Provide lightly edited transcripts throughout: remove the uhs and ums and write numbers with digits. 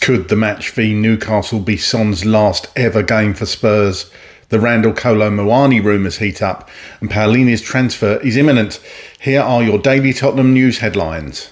Could the match v Newcastle be Son's last ever game for Spurs? The Randall Kolo Muani rumours heat up, and Palhinha's transfer is imminent. Here are your daily Tottenham news headlines.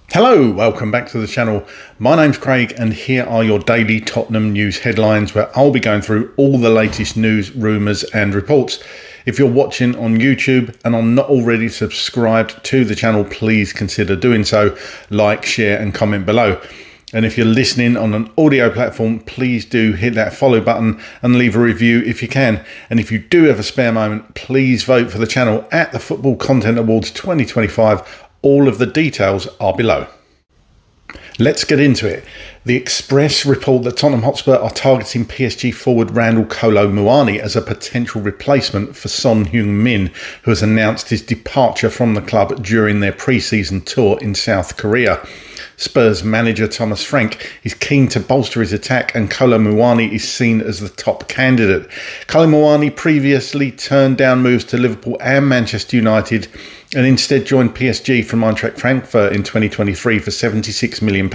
Hello, welcome back to the channel. My name's Craig and here are your daily Tottenham news headlines, where I'll be going through all the latest news, rumours and reports. If you're watching on YouTube and are not already subscribed to the channel, please consider doing so. Like, share and comment below. And if you're listening on an audio platform, please do hit that follow button and leave a review if you can. And if you do have a spare moment, please vote for the channel at the Football Content Awards 2025. All of the details are below. Let's get into it. The Express report that Tottenham Hotspur are targeting PSG forward Randall Kolo Muani as a potential replacement for Son Heung-Min, who has announced his departure from the club during their pre-season tour in South Korea. Spurs manager Thomas Frank is keen to bolster his attack, and Kolo Muani is seen as the top candidate. Kolo Muani previously turned down moves to Liverpool and Manchester United and instead joined PSG from Eintracht Frankfurt in 2023 for £76 million.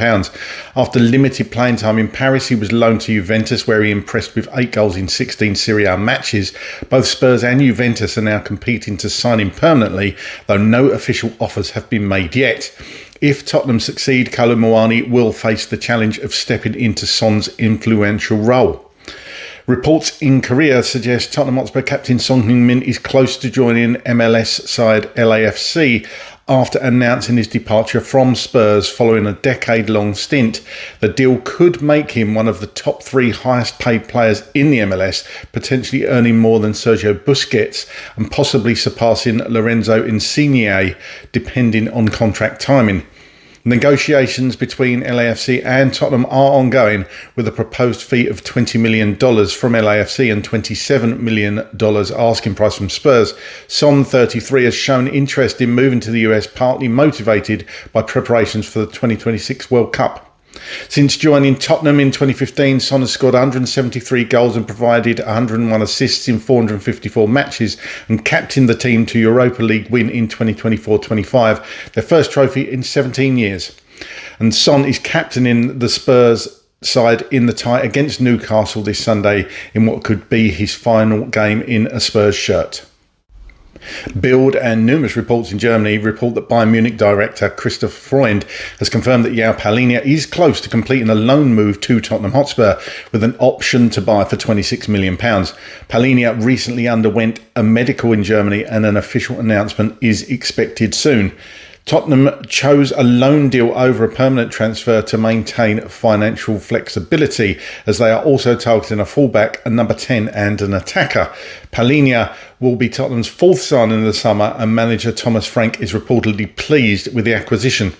After limited playing time in Paris, he was loaned to Juventus, where he impressed with 8 goals in 16 Serie A matches. Both Spurs and Juventus are now competing to sign him permanently, though no official offers have been made yet. If Tottenham succeed, Kolo Muani will face the challenge of stepping into Son's influential role. Reports in Korea suggest Tottenham Hotspur captain Son Heung-Min is close to joining MLS side LAFC after announcing his departure from Spurs following a decade-long stint. The deal could make him one of the top 3 highest paid players in the MLS, potentially earning more than Sergio Busquets and possibly surpassing Lorenzo Insigne, depending on contract timing. Negotiations between LAFC and Tottenham are ongoing, with a proposed fee of $20 million from LAFC and $27 million asking price from Spurs. Son, 33, has shown interest in moving to the US, partly motivated by preparations for the 2026 World Cup. Since joining Tottenham in 2015, Son has scored 173 goals and provided 101 assists in 454 matches and captained the team to Europa League win in 2024-25, their first trophy in 17 years. And Son is captaining the Spurs side in the tie against Newcastle this Sunday in what could be his final game in a Spurs shirt. Bild and numerous reports in Germany report that Bayern Munich director Christoph Freund has confirmed that João Palhinha is close to completing a loan move to Tottenham Hotspur with an option to buy for £26 million. Palhinha recently underwent a medical in Germany and an official announcement is expected soon. Tottenham chose a loan deal over a permanent transfer to maintain financial flexibility, as they are also targeting a fullback, a number 10 and an attacker. Palhinha will be Tottenham's 4th signing of the summer, and manager Thomas Frank is reportedly pleased with the acquisition.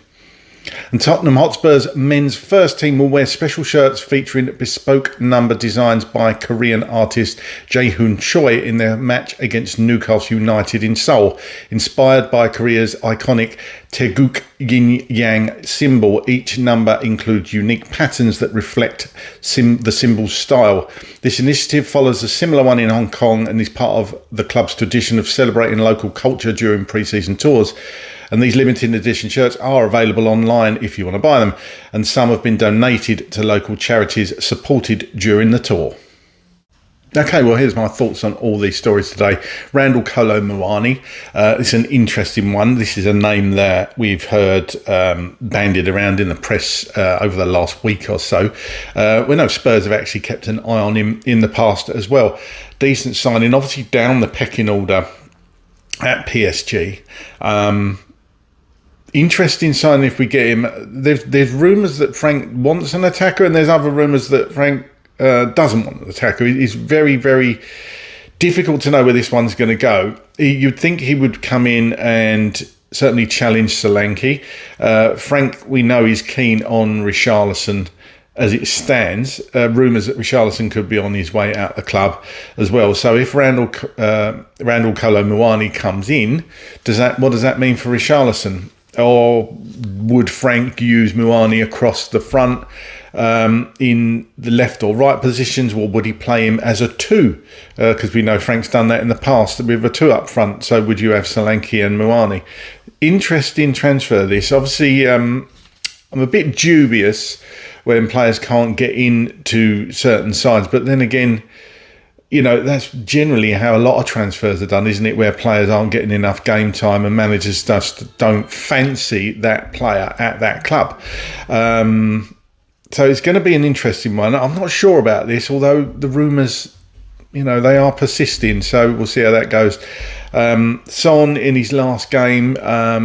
And Tottenham Hotspur's men's first team will wear special shirts featuring bespoke number designs by Korean artist Jae-hoon Choi in their match against Newcastle United in Seoul. Inspired by Korea's iconic Taeguk yin-yang symbol, each number includes unique patterns that reflect the symbol's style. This initiative follows a similar one in Hong Kong and is part of the club's tradition of celebrating local culture during pre-season tours. And these limited edition shirts are available online if you want to buy them, and some have been donated to local charities supported during the tour. Okay, well, here's my thoughts on all these stories today. Randall Kolo Muani, it's an interesting one. This is a name that we've heard bandied around in the press over the last week or so. We know Spurs have actually kept an eye on him in the past as well. Decent signing, obviously down the pecking order at PSG. Interesting sign if we get him. There's rumours that Frank wants an attacker, and there's other rumours that Frank doesn't want an attacker. It's very, very difficult to know where this one's going to go. You'd think he would come in and certainly challenge Solanke. Frank, we know, is keen on Richarlison as it stands. Rumours that Richarlison could be on his way out the club as well. So if Randall Kolo Muani comes in, what does that mean for Richarlison? Or would Frank use Muani across the front in the left or right positions, or would he play him as a two? Because we know Frank's done that in the past with a two up front. So would you have Solanke and Muani? Interesting transfer, this. Obviously, I'm a bit dubious when players can't get into certain sides. But then again, that's generally how a lot of transfers are done, isn't it? Where players aren't getting enough game time and managers just don't fancy that player at that club. So it's going to be an interesting one. I'm not sure about this, although the rumours, they are persisting. So we'll see how that goes. Son in his last game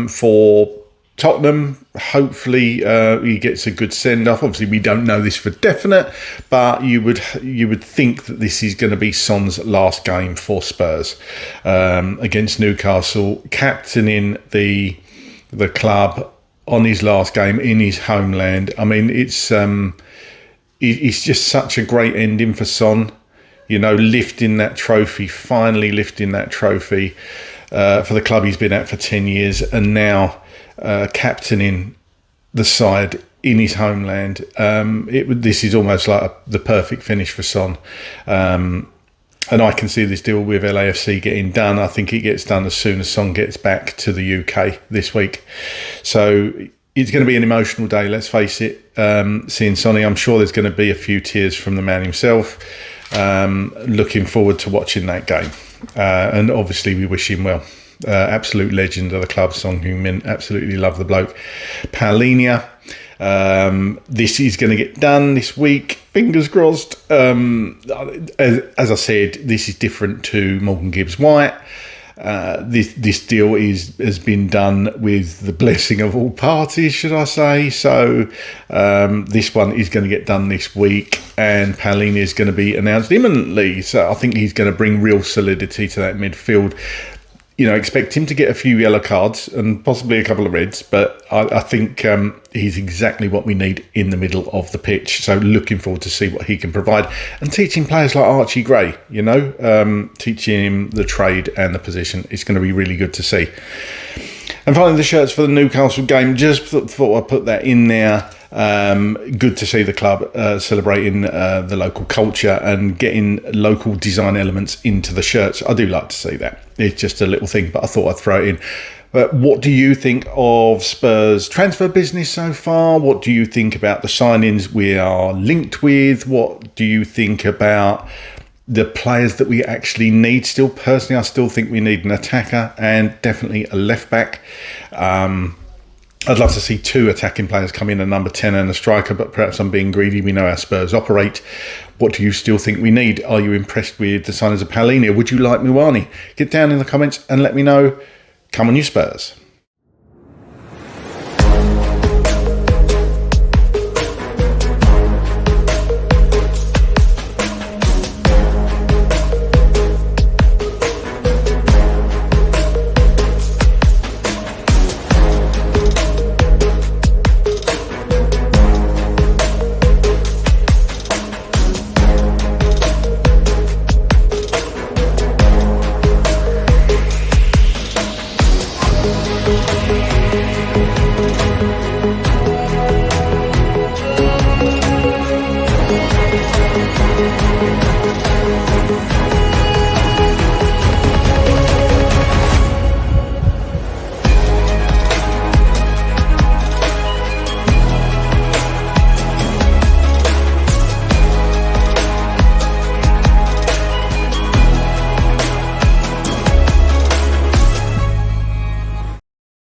for Tottenham, hopefully he gets a good send-off. Obviously, we don't know this for definite, but you would think that this is going to be Son's last game for Spurs against Newcastle, captaining the club on his last game in his homeland. I mean, it's just such a great ending for Son. Lifting that trophy, finally lifting that trophy for the club he's been at for 10 years, and now captaining the side in his homeland. This is almost like the perfect finish for Son. And I can see this deal with LAFC getting done. I think it gets done as soon as Son gets back to the UK this week. So it's going to be an emotional day, let's face it, seeing Sonny. I'm sure there's going to be a few tears from the man himself. Looking forward to watching that game. And obviously we wish him well. Absolute legend of the club, Heung-Min. Absolutely love the bloke. Palhinha. This is going to get done this week. Fingers crossed. As I said, this is different to Morgan Gibbs-White. This deal has been done with the blessing of all parties, should I say. So this one is going to get done this week, and Palhinha is going to be announced imminently. So I think he's going to bring real solidity to that midfield. Expect him to get a few yellow cards and possibly a couple of reds, but I think he's exactly what we need in the middle of the pitch. So looking forward to see what he can provide, and teaching players like Archie Gray, teaching him the trade and the position. It's going to be really good to see. And finally, the shirts for the Newcastle game. Just thought I'd put that in there. Good to see the club celebrating the local culture and getting local design elements into the shirts. I do like to see that. It's just a little thing, but I thought I'd throw it in. But what do you think of Spurs' transfer business so far? What do you think about the signings we are linked with? What do you think about the players that we actually need still? Personally, I still think we need an attacker and definitely a left back. I'd love to see two attacking players come in, a number 10 and a striker, but perhaps I'm being greedy. We know how Spurs operate. What do you still think we need? Are you impressed with the signings of Palhinha? Would you like Muani? Get down in the comments and let me know. Come on, you Spurs.